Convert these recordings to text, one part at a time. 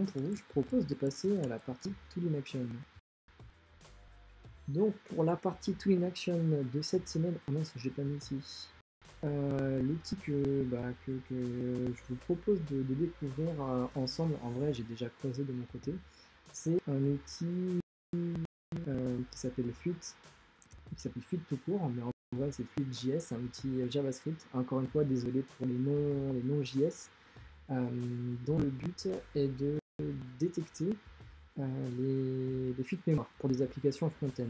Pour vous, je propose de passer à la partie Tool in Action. Donc pour la partie Tool in Action de cette semaine, oh mince, je l'ai pas mis ici. L'outil que je vous propose de découvrir ensemble, en vrai j'ai déjà creusé de mon côté, c'est un outil qui s'appelle Fluid tout court, mais en vrai c'est Fluid.js, un outil JavaScript. Encore une fois, désolé pour les noms JS, dont le but est de détecter les fuites mémoire pour des applications front-end.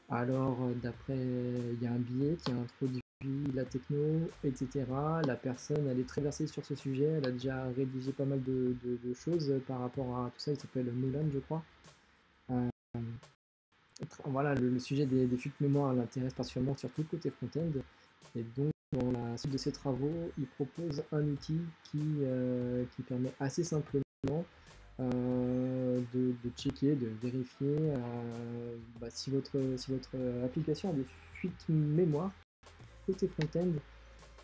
Alors, d'après, il y a un billet qui a introduit la techno, etc. La personne, elle est très versée sur ce sujet, elle a déjà rédigé pas mal de choses par rapport à tout ça, il s'appelle Nolan, je crois. Voilà, le sujet des fuites mémoire l'intéresse particulièrement sur tout le côté front-end. Et donc, dans la suite de ses travaux, il propose un outil qui permet assez simplement de checker, de vérifier si votre application a des fuites mémoire côté front-end,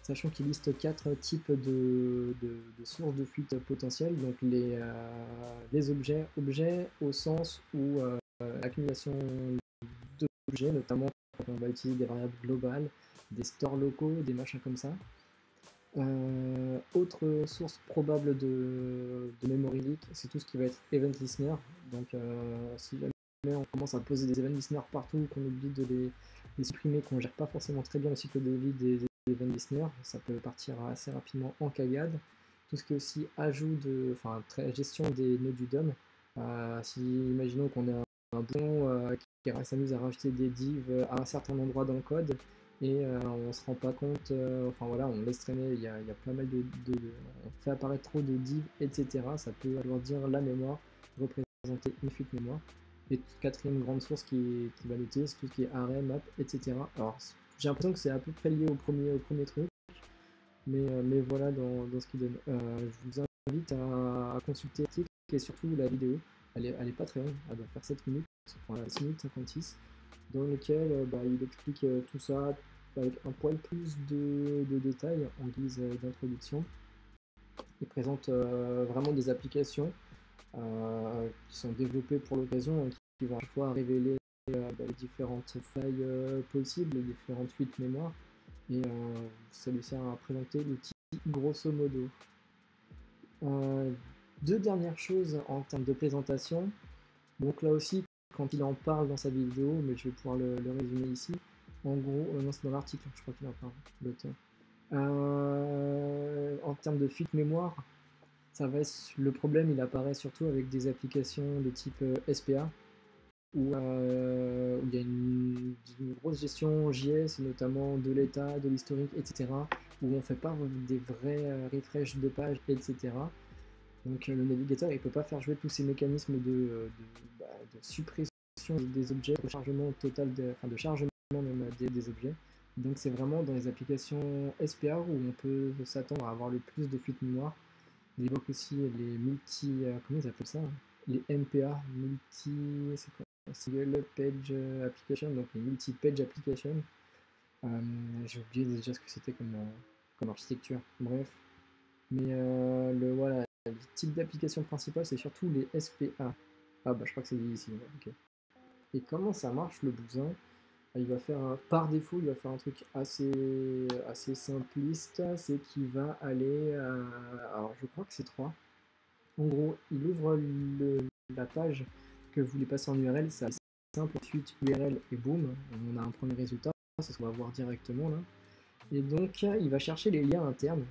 sachant qu'il liste 4 types de sources de fuite potentielles, donc les objets au sens où l'accumulation d'objets, notamment quand on va utiliser des variables globales, des stores locaux, des machins comme ça. Autre source probable de memory leak, c'est tout ce qui va être event listener. Donc si jamais on commence à poser des event listeners partout, qu'on oublie de les supprimer, qu'on ne gère pas forcément très bien le cycle de vie des event listeners, ça peut partir assez rapidement en cagade. Tout ce qui est aussi gestion des nœuds du DOM. Si imaginons qu'on a un bouton qui s'amuse à rajouter des divs à un certain endroit dans le code, et on se rend pas compte, enfin voilà, on laisse traîner, il y a pas mal on fait apparaître trop de divs, etc. Ça peut alourdir la mémoire, représenter une fuite mémoire. Et quatrième grande source qui va noter, c'est tout ce qui est array, map, etc. Alors j'ai l'impression que c'est à peu près lié au premier truc, mais voilà dans ce qu'il donne. Je vous invite à consulter l'article et surtout la vidéo. Elle est pas très longue, elle doit faire 7 minutes, enfin 6 minutes 56, dans lequel il explique tout ça avec un poil plus de détails en guise d'introduction. Il présente vraiment des applications qui sont développées pour l'occasion et qui vont à chaque fois révéler les différentes failles possibles, les différentes fuites mémoire. Et ça lui sert à présenter l'outil grosso modo. Deux dernières choses en termes de présentation. Donc là aussi, quand il en parle dans sa vidéo, mais je vais pouvoir le résumer ici. En gros, non, c'est dans l'article, je crois qu'il en parle, l'auteur. En termes de fuite mémoire, le problème, il apparaît surtout avec des applications de type SPA, où il y a une grosse gestion JS, notamment de l'état, de l'historique, etc., où on ne fait pas des vrais refresh de page, etc. Donc le navigateur, il peut pas faire jouer tous ces mécanismes de suppression des objets, de chargement total, de chargement même des objets. Donc c'est vraiment dans les applications SPA où on peut s'attendre à avoir le plus de fuite mémoire. Il évoque aussi les comment ils appellent ça, hein, les MPA, c'est quoi, Single Page Application, donc les multi-page application. J'ai oublié déjà ce que c'était comme architecture. Bref, mais voilà, le type d'application principale, c'est surtout les SPA. Ah bah je crois que c'est ici, ok. Et comment ça marche le bousin? Il va faire par défaut, il va faire un truc assez simpliste, c'est qu'il va aller, alors je crois que c'est 3. En gros, il ouvre la page que vous voulez passer en URL, c'est assez simple, ensuite URL et boum, on a un premier résultat, c'est ce qu'on va voir directement là. Et donc il va chercher les liens internes,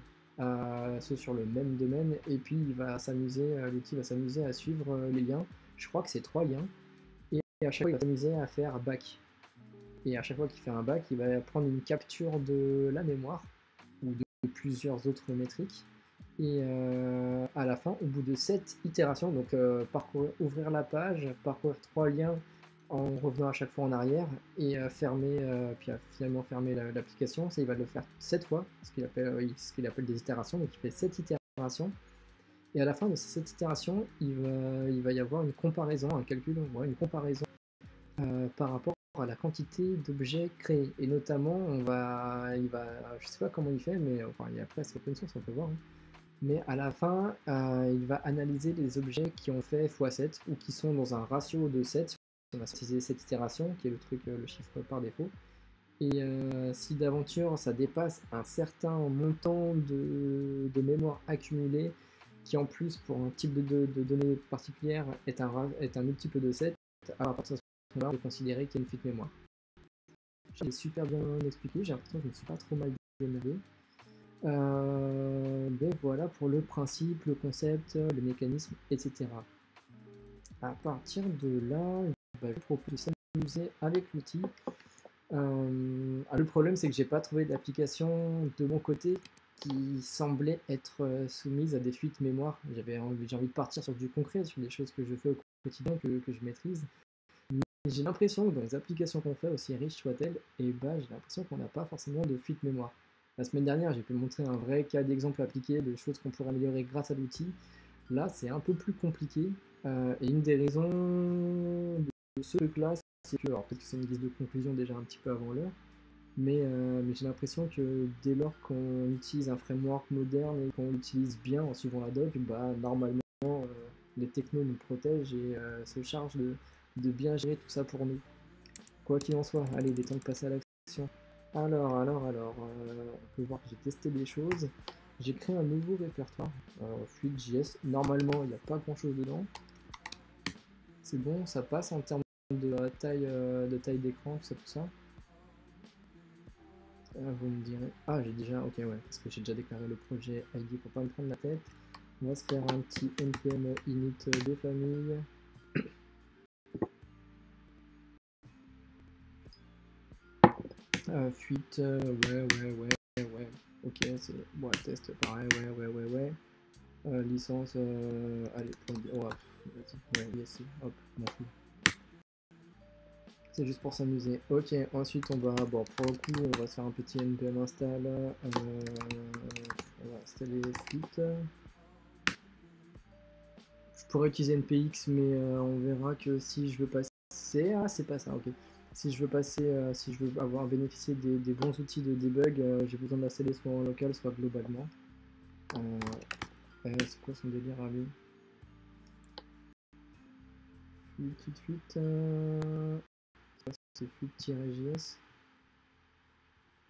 ceux sur le même domaine, et puis l'outil va s'amuser à suivre les liens. Je crois que c'est 3 liens, et à chaque fois il va s'amuser à faire back. Et à chaque fois qu'il fait un back, il va prendre une capture de la mémoire, ou de plusieurs autres métriques. Et à la fin, au bout de 7 itérations, donc ouvrir la page, parcourir 3 liens en revenant à chaque fois en arrière et finalement fermer l'application, ça il va le faire 7 fois, ce qu'il appelle des itérations, donc il fait 7 itérations. Et à la fin de ces 7 itérations, il va y avoir une comparaison, un calcul, une comparaison par rapport à la quantité d'objets créés. Et notamment, je sais pas comment il fait, mais enfin, il y a presque open source, on peut voir, hein. mais à la fin, il va analyser les objets qui ont fait x7 ou qui sont dans un ratio de 7. On va utiliser cette itération, qui est le truc, le chiffre par défaut. Et si d'aventure ça dépasse un certain montant de mémoire accumulée, qui en plus pour un type de données particulière est un multiple de 7, alors à partir de ce moment-là, on peut considérer qu'il y a une fuite mémoire. J'ai super bien expliqué, j'ai l'impression que je ne me suis pas trop mal démerdé. Ben voilà pour le principe, le concept, le mécanisme, etc. À partir de là, je vous propose de s'amuser avec l'outil. Le problème, c'est que j'ai pas trouvé d'application de mon côté qui semblait être soumise à des fuites mémoire. J'ai envie de partir sur du concret, sur des choses que je fais au quotidien, que je maîtrise. Mais j'ai l'impression que dans les applications qu'on fait, aussi riches soient-elles, et bah, j'ai l'impression qu'on n'a pas forcément de fuite mémoire. La semaine dernière, j'ai pu montrer un vrai cas d'exemple appliqué de choses qu'on pourrait améliorer grâce à l'outil. Là, c'est un peu plus compliqué. Et une des raisons de ce truc-là, c'est que, alors peut-être que c'est une liste de conclusion déjà un petit peu avant l'heure, mais j'ai l'impression que dès lors qu'on utilise un framework moderne et qu'on l'utilise bien en suivant la doc, bah, normalement les technos nous protègent et se chargent de bien gérer tout ça pour nous. Quoi qu'il en soit, allez, il est temps de passer à l'action. Alors, on peut voir que j'ai testé des choses. J'ai créé un nouveau répertoire, Fluid.js. Normalement, il n'y a pas grand chose dedans. C'est bon, ça passe en termes de taille d'écran, tout ça. Vous me direz. Ah, j'ai déjà. Ok, ouais, parce que j'ai déjà déclaré le projet ID pour pas me prendre la tête. On va se faire un petit npm init de famille. Fuite, ouais. Ok, c'est. Bon, test pareil, ouais. Licence, allez, oh, vas-y, ouais, yes, hop, m'en fous. C'est juste pour s'amuser. Ok, ensuite on va, bon, pour le coup, on va se faire un petit npm install. On va installer Fuite. Je pourrais utiliser npx, mais on verra que si je veux passer. Ah, c'est pas ça, ok. Si je veux passer, si je veux avoir bénéficié des bons outils de debug, j'ai besoin d'installer soit en local, soit globalement. C'est quoi son délire à lui? Tout de suite. C'est Fuite-JS.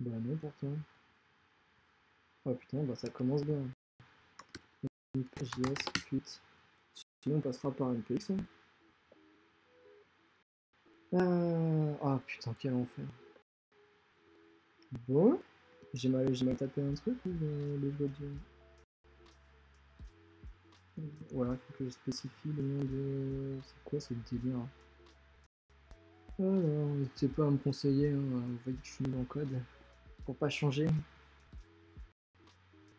Bah non, pourtant. Oh putain, bah ça commence bien. JS, Fuite. Sinon, on passera par npx. Ah putain, quel enfer. Bon, j'ai mal tapé un truc ou le jeu de. Voilà, faut que je spécifie le nom de. C'est quoi ce délire? Alors, n'hésitez pas à me conseiller, hein, vous voyez que je suis nul en code. Pour pas changer.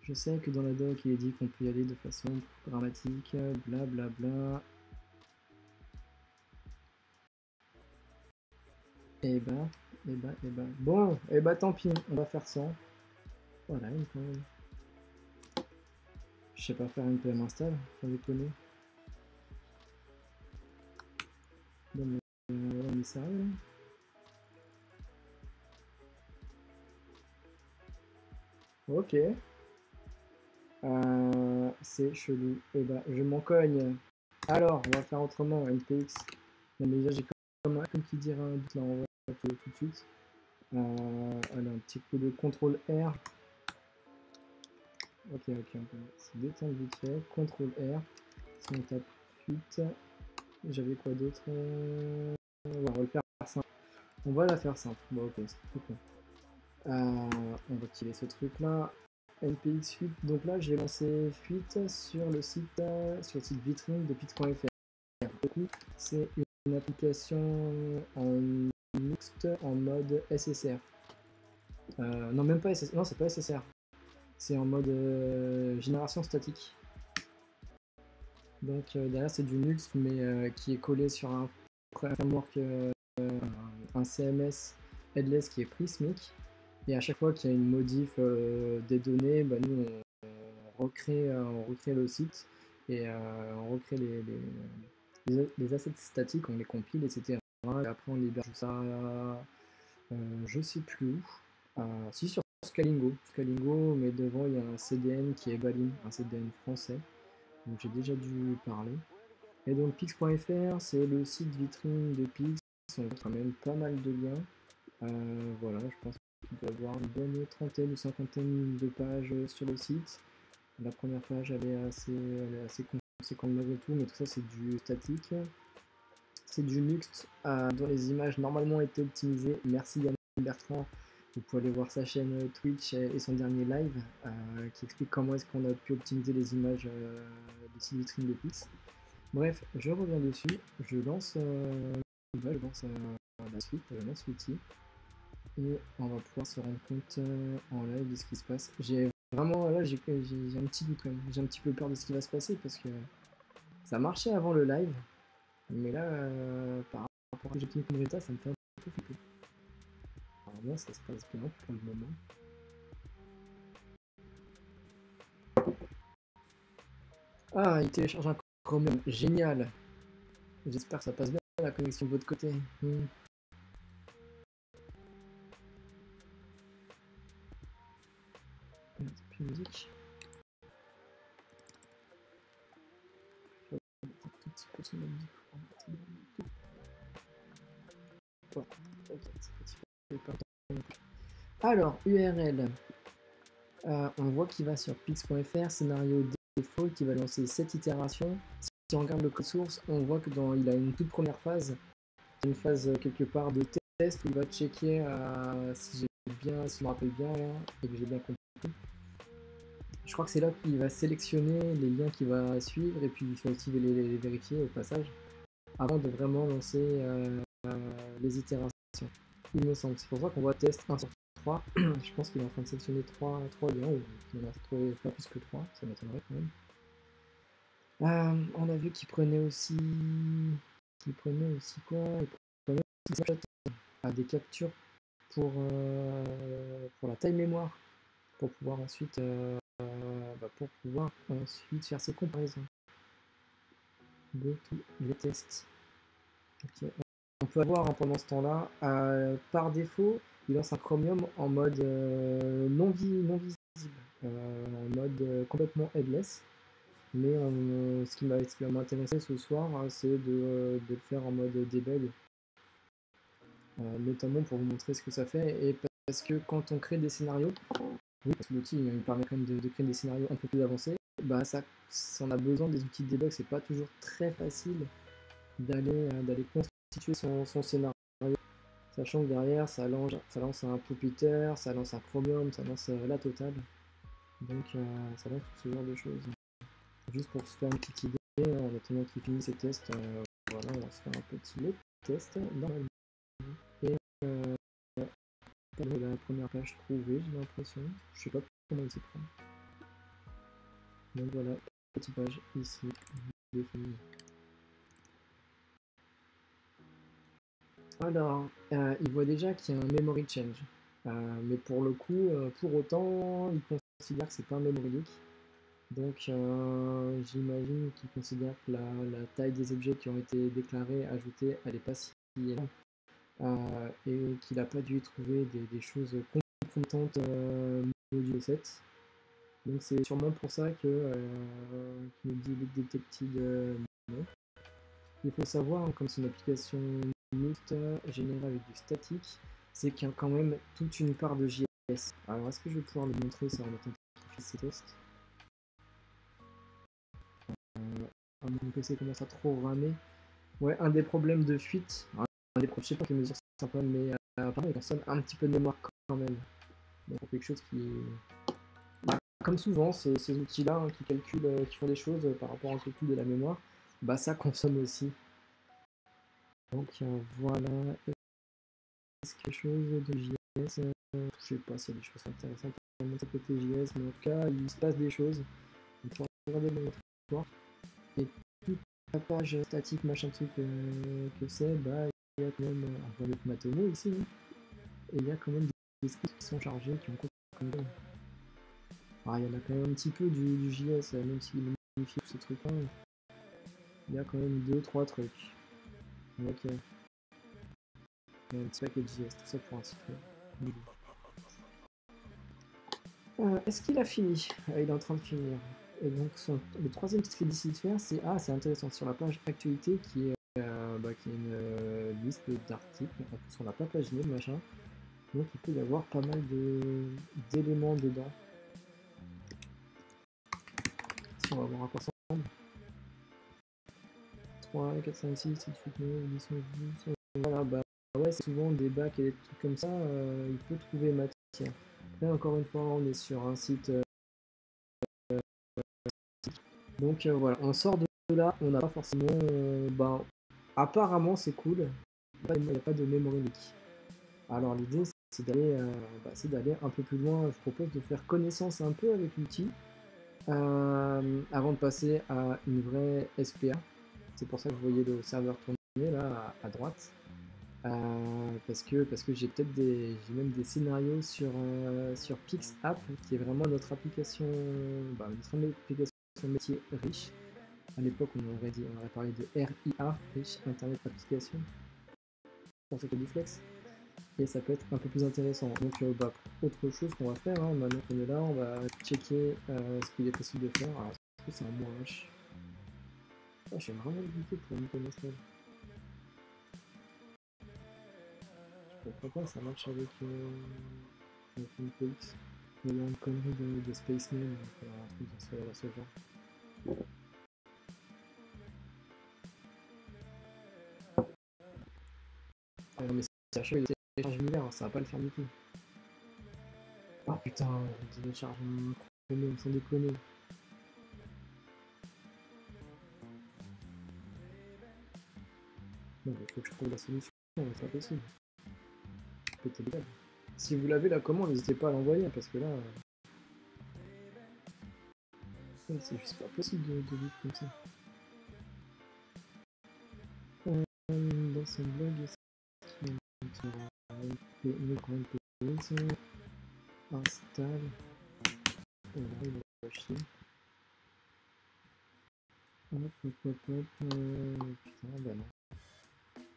Je sais que dans la doc il est dit qu'on peut y aller de façon programmatique, blablabla. Et bah. Bon, et bah tant pis, on va faire ça. Voilà, quand même. Je sais pas faire une PM install, sans déconner. Bon, mais on est sérieux là? Ok. C'est chelou. Et bah, je m'en cogne. Alors, on va faire autrement, npx. Non, mais déjà, j'ai comme qui dirait un doute là, on va tout de suite. Allez, un petit coup de CTRL R. Ok, on peut se détendre vite fait. CTRL R. Si on tape fuite. J'avais quoi d'autre? On va le faire simple. On va la faire simple. Bon, ok, c'est trop con. On va tirer ce truc là. npx fuite. Donc là, j'ai lancé fuite sur le site vitrine de pit.fr. Du coup, c'est une application en mixte en mode SSR. Non, même pas SSR. Non, c'est pas SSR. C'est en mode génération statique. Donc derrière, c'est du Nux, mais qui est collé sur un framework, un CMS headless qui est Prismic. Et à chaque fois qu'il y a une modif des données, bah, nous on recrée le site et on recrée les assets statiques, on les compile, etc. Et après on héberge ça, je sais plus où. Si sur Scalingo. Scalingo, mais devant il y a un CDN qui est Balin, un CDN français. Donc j'ai déjà dû parler. Et donc Pix.fr, c'est le site vitrine de Pix. On voit quand même pas mal de liens. Voilà, je pense qu'il doit y avoir une bonne trentaine ou cinquantaine de pages sur le site. La première page, elle est assez conséquente malgré tout, mais tout ça c'est du statique. C'est du mixte dont les images normalement étaient optimisées. Merci Yann Bertrand. Vous pouvez aller voir sa chaîne Twitch et son dernier live qui explique comment est-ce qu'on a pu optimiser les images des sites vitrines de Pix. Bref, je reviens dessus, je lance la suite, je lance l'outil et on va pouvoir se rendre compte en live de ce qui se passe. J'ai vraiment, là j'ai un petit doute quand même, j'ai un petit peu peur de ce qui va se passer parce que ça marchait avant le live, mais là par rapport à l'objectif comme résultat, ça me fait un peu flipper. Alors moi ça se passe bien pour le moment. Ah, il télécharge un Chromium, génial. J'espère que ça passe bien la connexion de votre côté. Plus musique. Je vais mettre un tout petit peu sur la musique. Voilà. Okay. Alors, URL. On voit qu'il va sur pix.fr, scénario default, qui va lancer 7 itérations. Si on regarde le code source, on voit que il a une toute première phase, une phase quelque part de test où il va checker si je me rappelle bien là, et que j'ai bien compris. Je crois que c'est là qu'il va sélectionner les liens qu'il va suivre et puis il faut aussi les vérifier au passage avant de vraiment lancer les itérations. Il me semble. C'est pour ça qu'on voit test 1 sur 3. Je pense qu'il est en train de sélectionner 3 liens, ou qu'il en a trouvé pas plus que 3, ça m'étonnerait quand même. On a vu qu'il prenait aussi. Quoi? Il prenait aussi des captures pour la taille mémoire, pour pouvoir ensuite faire ses comparaisons de tous les tests. Okay. On peut avoir pendant ce temps-là, par défaut, il lance un Chromium en mode non visible, en mode complètement headless. Mais ce qui va m'intéresser ce soir, c'est de le faire en mode debug, notamment pour vous montrer ce que ça fait. Et parce que quand on crée des scénarios, oui, parce que l'outil il permet quand même de créer des scénarios un peu plus avancés, bah ça on a besoin des outils de debug, c'est pas toujours très facile d'aller constituer son scénario, sachant que derrière ça lance un Puppeteer, ça lance un Chromium, ça lance la totale, donc ça lance tout ce genre de choses. Juste pour se faire une petite idée, en attendant qu'il finisse ses tests, voilà, on va se faire un petit test normalement. Et la première page trouvée, j'ai l'impression, je sais pas comment il s'y prend. Donc voilà, petite page ici définie. Alors, il voit déjà qu'il y a un memory change, mais pour le coup, pour autant, il considère que c'est pas un memory leak. Donc, j'imagine qu'il considère que la taille des objets qui ont été déclarés, ajoutés, elle n'est pas si énorme, et qu'il n'a pas dû y trouver des choses compromettantes modulo 7. Donc, c'est sûrement pour ça qu'il nous dit leak detected non. Il faut savoir, comme c'est une application mixte générée avec du statique, c'est qu'il y a quand même toute une part de JS. Alors, est-ce que je vais pouvoir le montrer ça en attendant qu'il fasse ses tests? Mon PC commence à trop ramer. Ouais, un des problèmes de fuite, je sais pas quelle mesure c'est un problème, mais apparemment il consomme un petit peu de mémoire quand même. Donc quelque chose qui est... Bah, comme souvent, ces outils-là hein, qui calculent, qui font des choses par rapport au calcul de la mémoire, bah ça consomme aussi. Donc voilà, est-ce quelque chose de JS je sais pas s'il y a des choses intéressantes à montrer côté JS, mais en tout cas, il se passe des choses. On peut regarder le histoire. Et toute la page statique, machin truc que c'est, bah il y a quand même, on voit le Matomo ici, hein, et il y a quand même des scripts qui sont chargés, qui ont quand même. Ah, il y en a quand même un petit peu du JS, même s'il modifie tous ces trucs-là. Il y a quand même 2-3 trucs. Ok. Il y a un petit paquet de JS, tout ça pour un site web. Est-ce qu'il a fini? Il est en train de finir. Et donc le troisième truc qu'il décide de faire, c'est intéressant sur la page actualité qui est une liste d'articles. Parce qu'on n'a pas paginé le machin. Donc il peut y avoir pas mal d'éléments dedans. Si on va voir à quoi ça ressemble. 3, 4, 5, 6, 7, 8, 9, 10, 11, 12. Voilà, bah ouais, c'est souvent des bacs et des trucs comme ça, il peut trouver matière. Là encore une fois, on est sur un site. Donc voilà, on sort de là, on n'a pas forcément. Apparemment c'est cool, il n'y a pas de memory leak. Alors l'idée c'est d'aller un peu plus loin. Je propose de faire connaissance un peu avec l'outil avant de passer à une vraie SPA. C'est pour ça que vous voyez le serveur tourner là à droite. Parce que j'ai même des scénarios sur PixApp, qui est vraiment notre application métier riche. À l'époque, on aurait parlé de RIA, Rich Internet Application, pour ceux qui ont du flex. Et ça peut être un peu plus intéressant. Donc, autre chose qu'on va faire, hein, maintenant qu'on est là, on va checker ce qu'il est possible de faire. Alors, est-ce que c'est un mot H? J'ai vraiment évité pour une connaissance. Pourquoi pas, ça marche avec une PX. Il y a une connerie de Spaceman, un truc dans ce genre. Mais c'est à chaque fois, il télécharge univers, ça va pas le faire du tout. Oh putain, il télécharge un chrono, sans déconner. Non, il faut que je trouve la solution, c'est pas possible. Je peux péter le câble. Si vous l'avez la commande, n'hésitez pas à l'envoyer, parce que là. C'est juste pas possible de vivre comme ça. Dans son blog, installe. Il va chier. Hop. Putain, bah non.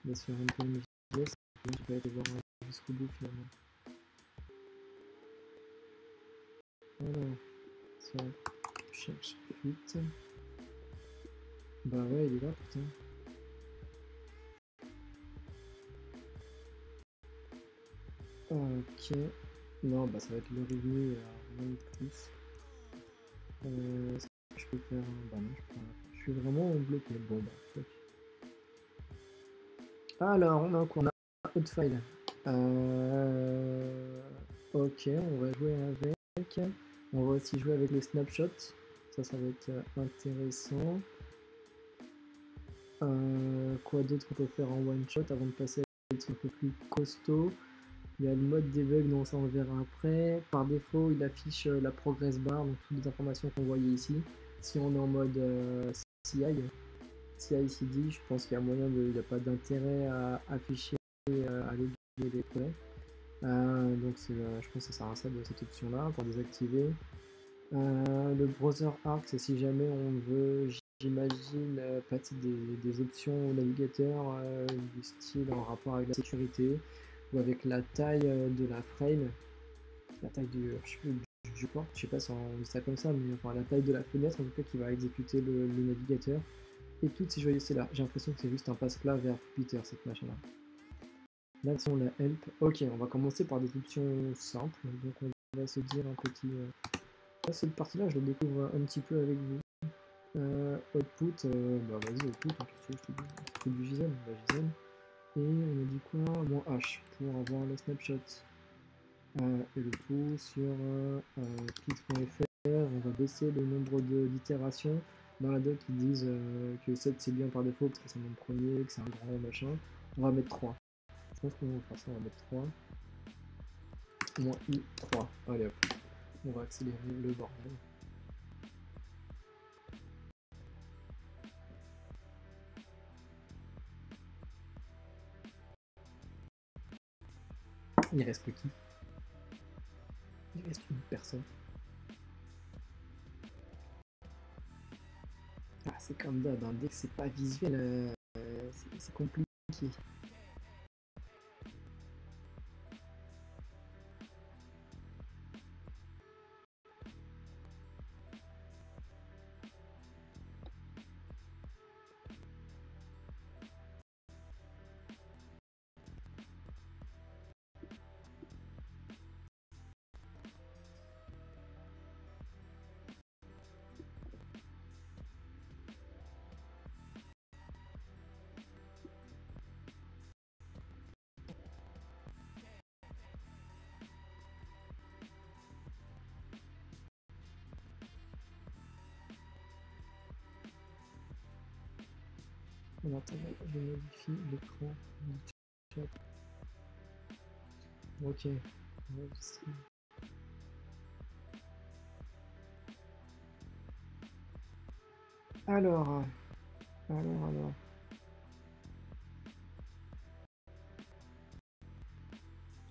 Mais sur NPM.js, je vais aller voir jusqu'au bout finalement. Alors, ça cherche fuite. Bah ouais, il est là, putain. Ok. Non, bah ça va être le revenu à rien de plus. Est-ce que je peux faire bah non, je peux pas. Je suis vraiment bloqué. Bon bah fuck. Alors, on a un Outfile. Ok, on va jouer avec. On va aussi jouer avec le snapshot. Ça va être intéressant. Quoi d'autre qu'on peut faire en one shot avant de passer à des trucs un peu plus costauds. Il y a le mode debug, dont ça on verra après. Par défaut, il affiche la progress bar, donc toutes les informations qu'on voyait ici. Si on est en mode CI/CD, je pense qu'il y a moyen il n'y a pas d'intérêt à afficher les progrès. Donc je pense que ça sert à ça de cette option là pour désactiver. Le browser arc, c'est si jamais on veut, j'imagine, passer des options au navigateur du style en rapport avec la sécurité ou avec la taille de la frame, la taille du port, je sais pas si on dit ça comme ça, mais enfin la taille de la fenêtre en tout cas qui va exécuter le navigateur et toutes ces joyeusetés là. J'ai l'impression que c'est juste un passe-plat vers Twitter cette machin là. Là, sont la help. Ok, on va commencer par des options simples. Donc on va se dire un petit. Cette partie-là, je la découvre un petit peu avec vous. Output, bah vas-y, output, hein, qu'est-ce que je te dis? C'est du JSON, bah JSON. Et on a dit quoi? -H pour avoir le snapshot. Et le tout sur pix.fr. On va baisser le nombre d'itérations. Dans la doc, ils disent que 7 c'est bien par défaut parce que c'est mon premier, que c'est un grand machin. On va mettre 3. Je pense qu'on va faire ça, on va mettre 3. Moins I3. Allez hop. On va accélérer le bordel. Il reste qui? Il reste une personne. Ah, c'est comme d'hab, hein. Dès que c'est pas visuel, c'est compliqué. Alors, attendez, je modifie l'écran du chat. Ok. Alors.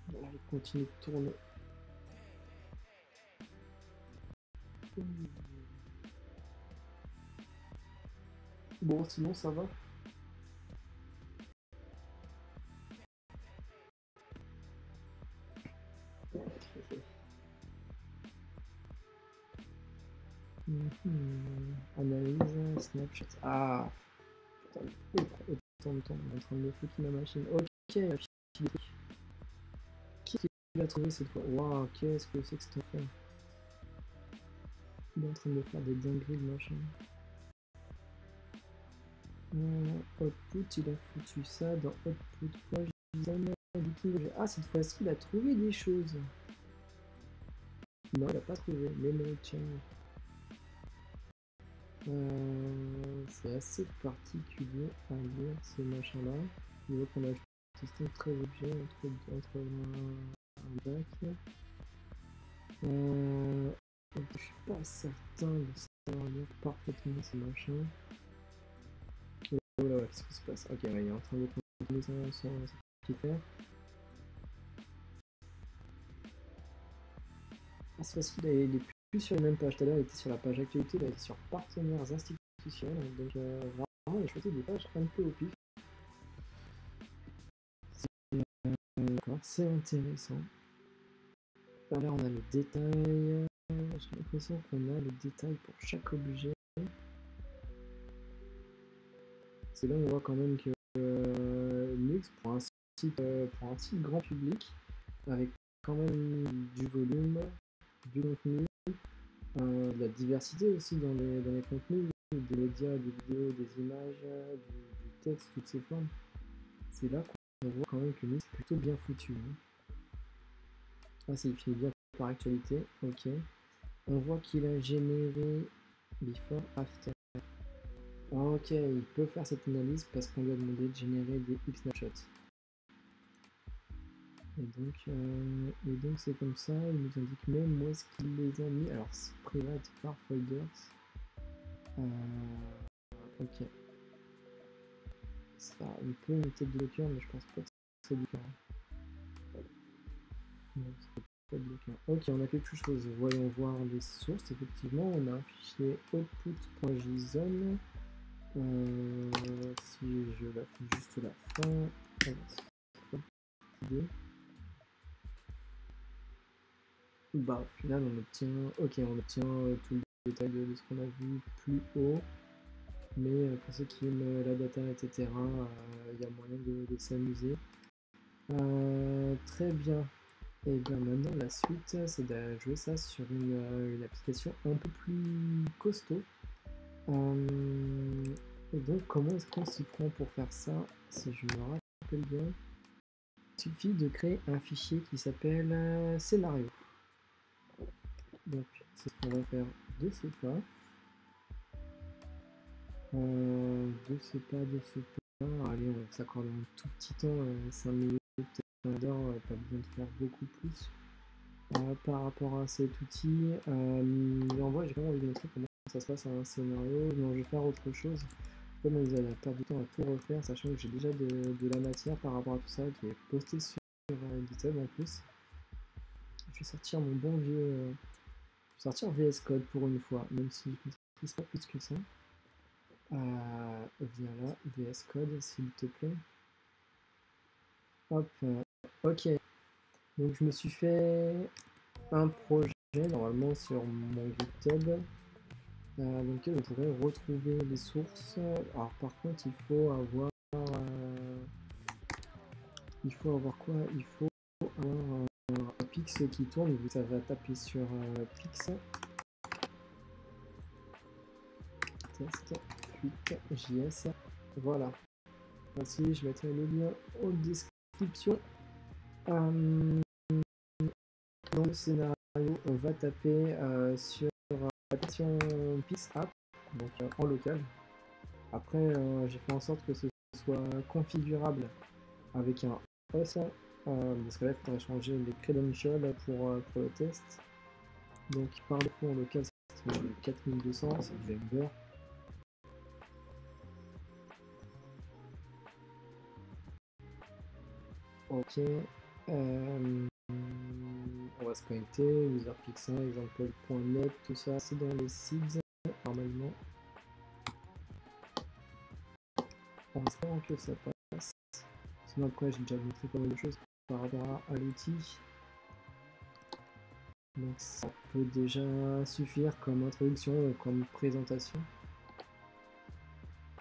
Voilà, il continue de tourner. Bon, sinon ça va. Analyse, Snapchat. Ah, putain, autant de temps en train de me foutre ma machine. Ok, qui l'a trouvé cette fois? Waouh, qu'est-ce que c'est que cette affaire? Il est en train de faire des dingueries de machin. Output, il a foutu ça dans Output. Ah, cette fois-ci, il a trouvé des choses. Non, il a pas trouvé. Memory change. C'est assez particulier à lire ce machin-là. Il veut qu'on ajoute un système très objet entre un bac. Je suis pas certain de savoir lire parfaitement ce machin. Oh là, qu'est-ce qui se passe? Ok, ouais, il est en train de continuer son petit faire. Ah, c'est parce qu'il est plus sur la même page. Tout à l'heure, il était sur la page actualité, là, il est sur partenaires institutionnels. Donc, vraiment, il a choisi des pages un peu au pif. D'accord, c'est intéressant. Là, on a le détail. J'ai l'impression qu'on a le détail pour chaque objet. C'est là où on voit quand même que Nux, pour un site grand public, avec quand même du volume, du contenu, de la diversité aussi dans les contenus, des médias, des vidéos, des images, du texte, toutes ces formes. C'est là qu'on voit quand même que Nux est plutôt bien foutu. Hein. Ah, c'est défini bien par actualité, ok. On voit qu'il a généré before, after. Ok, il peut faire cette analyse parce qu'on lui a demandé de générer des snapshots. Et donc c'est comme ça, il nous indique même où est-ce qu'il les a mis. Alors c'est private par folders. Ok. Ça a un peu une tête de Docker, mais je pense pas que c'est Docker. Non, c'est pas Docker. Ok, on a quelque chose. Voyons voir les sources. Effectivement, on a un fichier output.json. Si je la fais juste la fin. Bah, au final, on obtient tout le détail de ce qu'on a vu plus haut. Mais pour ceux qui aiment la data, etc., il y a moyen de s'amuser. Très bien. Et bien maintenant, la suite, c'est de jouer ça sur une application un peu plus costaud. Et donc, comment est-ce qu'on s'y prend pour faire ça? Si je me rappelle bien, il suffit de créer un fichier qui s'appelle scénario. Donc, c'est ce qu'on va faire de ce pas. De ce pas. Allez, on s'accorde un tout petit temps, 5 minutes, peut-être 1 heure, pas besoin de faire beaucoup plus par rapport à cet outil. Mais en vrai, j'ai vraiment envie de montrer comment ça se passe à un scénario. Non, je vais faire autre chose. Pas m'amuser à perdre du temps à tout refaire, sachant que j'ai déjà de la matière par rapport à tout ça qui est posté sur GitHub en plus. Je vais sortir mon bon vieux. Je vais sortir VS Code pour une fois, même si je ne maîtrise pas plus que ça. Viens là, VS Code, s'il te plaît. Hop, ok. Donc je me suis fait un projet normalement sur mon GitHub dans lequel on pourrait retrouver les sources. Alors par contre, il faut avoir quoi? Il faut avoir un Pix qui tourne. Vous savez taper sur Pix. Test fuite JS. Voilà. Ainsi, je mettrai le lien en description. Dans le scénario, on va taper sur l'application Pix App, donc en local. Après, j'ai fait en sorte que ce soit configurable avec un OS, parce que là, il faudrait changer les credentials pour le test. Donc, par défaut, en local, c'est 4200, c'est du Ember. Ok. On va se connecter, userpixel, example.net, tout ça, c'est dans les seeds, normalement. En espérant que ça passe. Sinon après j'ai déjà montré pas mal de choses par rapport à l'outil. Donc ça peut déjà suffire comme introduction ou comme présentation.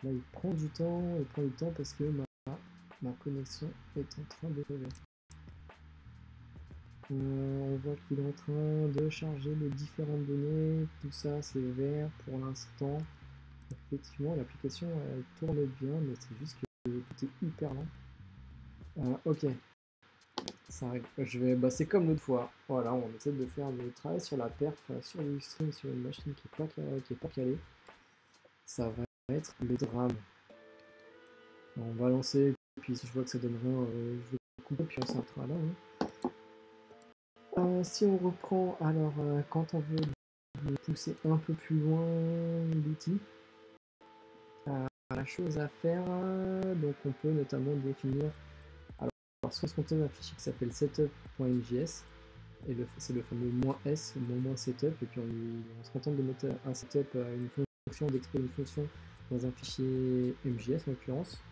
Là il prend du temps parce que ma connexion est en train de lever. On voit qu'il est en train de charger les différentes données, tout ça c'est vert pour l'instant. Effectivement l'application elle tourne bien mais c'est juste que tout est hyper lent. Ok, ça arrive. C'est comme l'autre fois. Voilà, on essaie de faire le travail sur la perf, sur le stream, sur une machine qui est pas calée. Ça va être le drame. On va lancer, puis si je vois que ça donne rien, je vais couper, puis on s'arrêtera là. Si on reprend, alors quand on veut pousser un peu plus loin l'outil, la chose à faire, donc on peut notamment définir. Alors, soit on un fichier qui s'appelle setup.mjs. Et c'est le fameux "-s", "-setup", et puis on se contente de mettre un setup, une fonction, d'exploiter une fonction dans un fichier MJS en l'occurrence.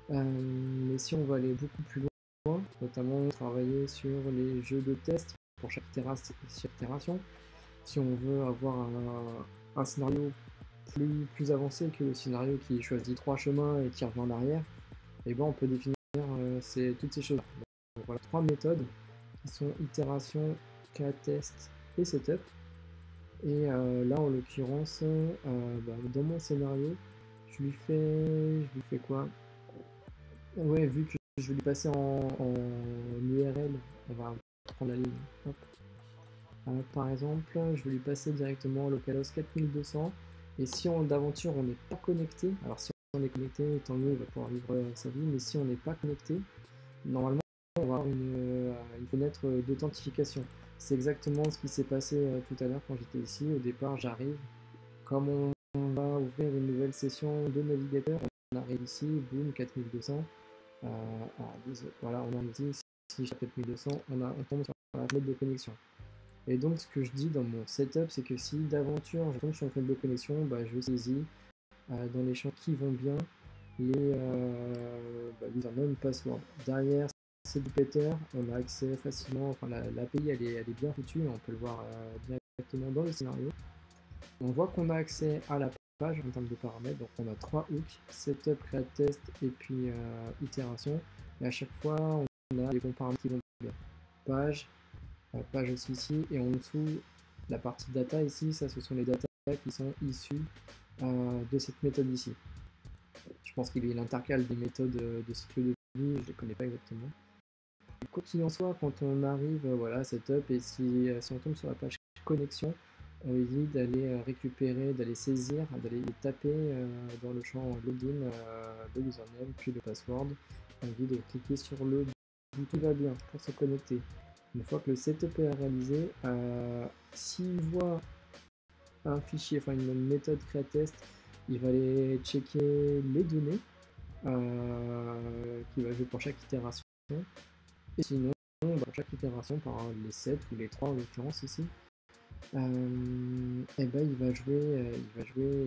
Mais si on veut aller beaucoup plus loin, notamment travailler sur les jeux de test pour chaque itération, si on veut avoir un scénario plus avancé que le scénario qui choisit 3 chemins et qui revient en arrière, et ben on peut définir toutes ces choses. Donc voilà 3 méthodes qui sont itération, test et setup. Et là en l'occurrence, dans mon scénario, je lui fais quoi? Ouais, vu que je vais lui passer en URL, on va prendre la ligne. Hop. Par exemple, je vais lui passer directement localhost 4200. Et si d'aventure on n'est pas connecté, alors si on est connecté, tant mieux, il va pouvoir vivre sa vie, mais si on n'est pas connecté, normalement on va avoir une fenêtre d'authentification. C'est exactement ce qui s'est passé tout à l'heure quand j'étais ici. Au départ, j'arrive, comme on va ouvrir une nouvelle session de navigateur, on arrive ici, boum, 4200. Voilà, on arrive ici, si je tape 4200, on tombe sur la fenêtre de connexion. Et donc, ce que je dis dans mon setup, c'est que si d'aventure je tombe sur une fenêtre de connexion, je saisis dans les champs qui vont bien les username, password. Derrière, c'est du Peter, on a accès facilement, enfin l'API elle est bien foutue, on peut le voir directement dans le scénario. On voit qu'on a accès à la page en termes de paramètres, donc on a 3 hooks, setup, create test et puis itération. Et à chaque fois, on a les bons paramètres qui vont bien. Page aussi ici, et en dessous, la partie data ici, ça ce sont les data qui sont issues de cette méthode ici. Je pense qu'il intercale des méthodes de cycle de vie, je les connais pas exactement. Quoi qu'il en soit, quand on arrive, voilà, setup, et si on tombe sur la page connexion, on lui dit d'aller récupérer, d'aller saisir, d'aller taper dans le champ login le username, puis le password. On lui dit de cliquer sur le bouton tout va bien pour se connecter. Une fois que le setup est réalisé, s'il voit un fichier, enfin une méthode create-test, il va aller checker les données qui va jouer pour chaque itération. Et sinon, pour chaque itération, par les 7 ou les 3 en l'occurrence ici, il va jouer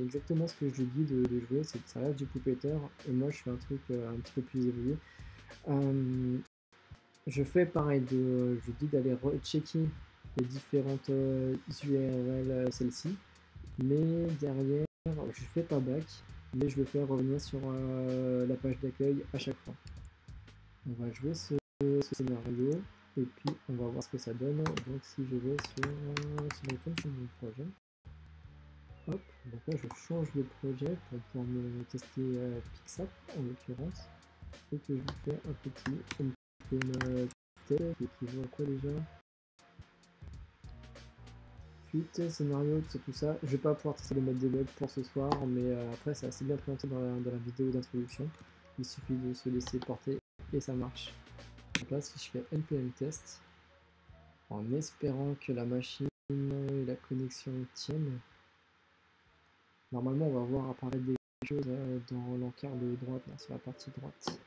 exactement ce que je lui dis de jouer, c'est que ça reste du Puppeteer, et moi je fais un truc un petit peu plus évolué. Je fais pareil, je dis d'aller rechecker les différentes URL celles-ci, mais derrière je fais pas back, mais je le fais revenir sur la page d'accueil à chaque fois. On va jouer ce scénario et puis on va voir ce que ça donne. Donc si je vais si je retourne sur mon projet, hop, donc là je change de projet pour pouvoir me tester Pixap en l'occurrence, et que je lui fais un petit test qui vaut quoi déjà, suite, scénario, tout ça. Je vais pas pouvoir tester les modes debug pour ce soir, mais après c'est assez bien présenté dans la vidéo d'introduction. Il suffit de se laisser porter et ça marche. Donc là, si je fais npm test, en espérant que la machine et la connexion tiennent, normalement on va voir apparaître des choses dans l'encart de droite, là, sur la partie droite.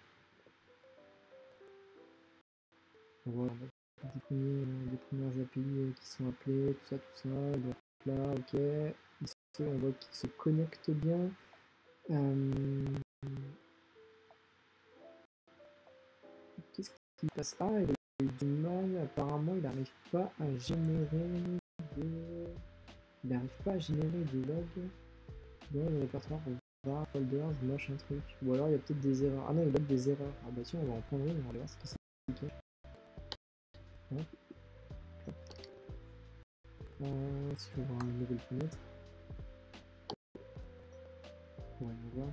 Voilà, des premières API qui sont appelées, tout ça. Donc là, ok, ici on voit qu'il se connecte bien. Qu'est-ce qui passe? Ah, il a eu du mal, apparemment il n'arrive pas à générer des logs dans le répertoire var, folders, machin truc. Ou alors il y a peut-être des erreurs. Ah non, il log des erreurs. Ah bah tiens, on va en prendre une, on va voir ce qui s'est caché. Si je vais voir une nouvelle fenêtre. Ouais, on va voir.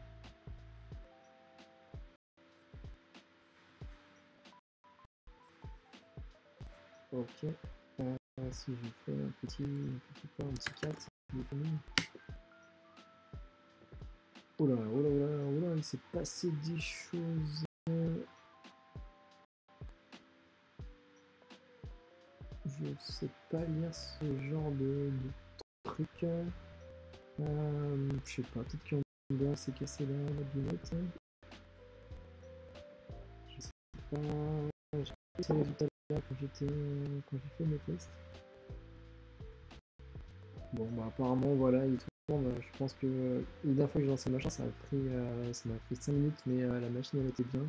Ok. Si je fais un petit 4, oh là, il s'est passé des choses. Je sais pas lire ce genre de truc. Je sais pas, peut-être qu'Amber s'est cassé la binette. Je sais pas. J'ai essayé tout à l'heure quand j'ai fait mes tests. Bon bah apparemment voilà, il tourne. Je pense que la dernière fois que j'ai lancé le machin, ça m'a pris 5 minutes, mais la machine elle était bien.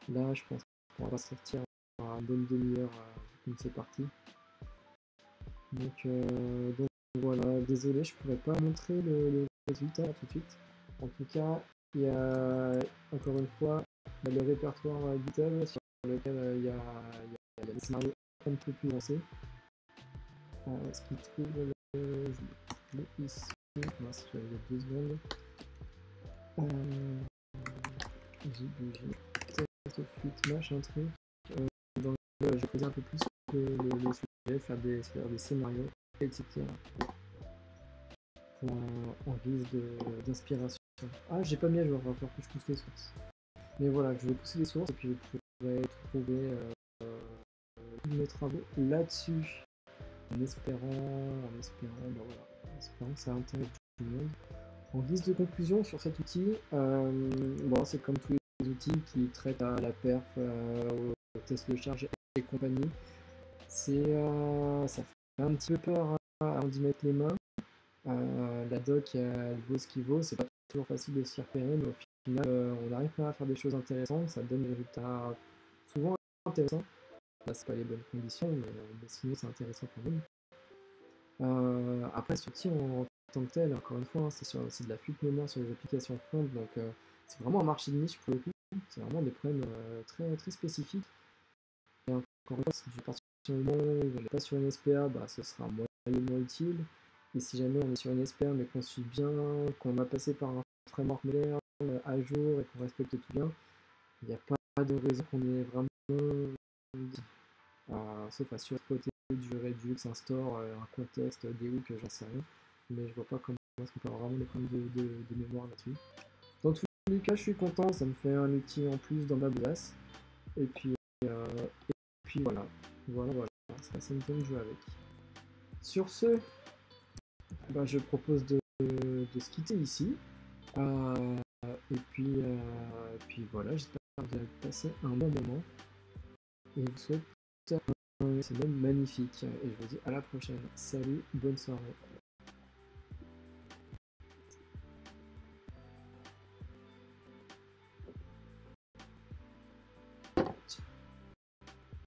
Là je pense qu'on va sortir à une bonne demi-heure comme c'est parti. Donc voilà, désolé, je pourrais pas montrer le résultat tout de suite. En tout cas, il y a encore une fois le répertoire GitHub sur lequel il y a des scénarios un peu plus avancés. Ce qui trouve je l'ai ici. Mince, il y a 2 secondes. J'ai bougé. Test of fuite, machin truc. Dans lequel je faisais un peu plus le sujet, faire des scénarios, etc. En guise d'inspiration. Ah, j'ai pas mis à jour, il va falloir que je pousse les sources. Mais voilà, je vais pousser les sources et puis je pourrai trouver tous mes travaux là-dessus. En espérant, bah voilà, en espérant que ça intéresse tout le monde. En guise de conclusion sur cet outil, bon, c'est comme tous les outils qui traitent à la perf, au test de charge et compagnie. Ça fait un petit peu peur à d'y mettre les mains. La doc, elle vaut ce qu'il vaut, c'est pas toujours facile de s'y repérer, mais au final, on arrive quand même à faire des choses intéressantes, ça donne des résultats souvent intéressants. Là, c'est pas les bonnes conditions, mais sinon, c'est intéressant quand même. Après, ce outil en tant que tel, encore une fois, hein, c'est de la fuite mémoire sur les applications front, donc c'est vraiment un marché de niche pour le coup. C'est vraiment des problèmes très, très spécifiques. Et encore une fois, si je partir sur le moment où on n'est pas sur une SPA, bah, ce sera moyennement utile. Et si jamais on est sur une SPA mais qu'on suit bien, qu'on va passer par un framework moderne à jour et qu'on respecte tout bien, il n'y a pas de raison qu'on ait vraiment sauf à surexploiter du Redux, un store, un contexte, des hooks, j'en sais rien. Mais je vois pas comment est-ce qu'on peut avoir vraiment des problèmes de mémoire là-dessus. Dans tous les cas, je suis content, ça me fait un outil en plus dans ma besace. Et puis voilà, c'est assez une de jouer avec. Sur ce, bah, je propose de se quitter ici. Et puis voilà, j'espère que vous avez passé un bon moment. Et je vous souhaite une semaine magnifique. Et je vous dis à la prochaine. Salut, bonne soirée.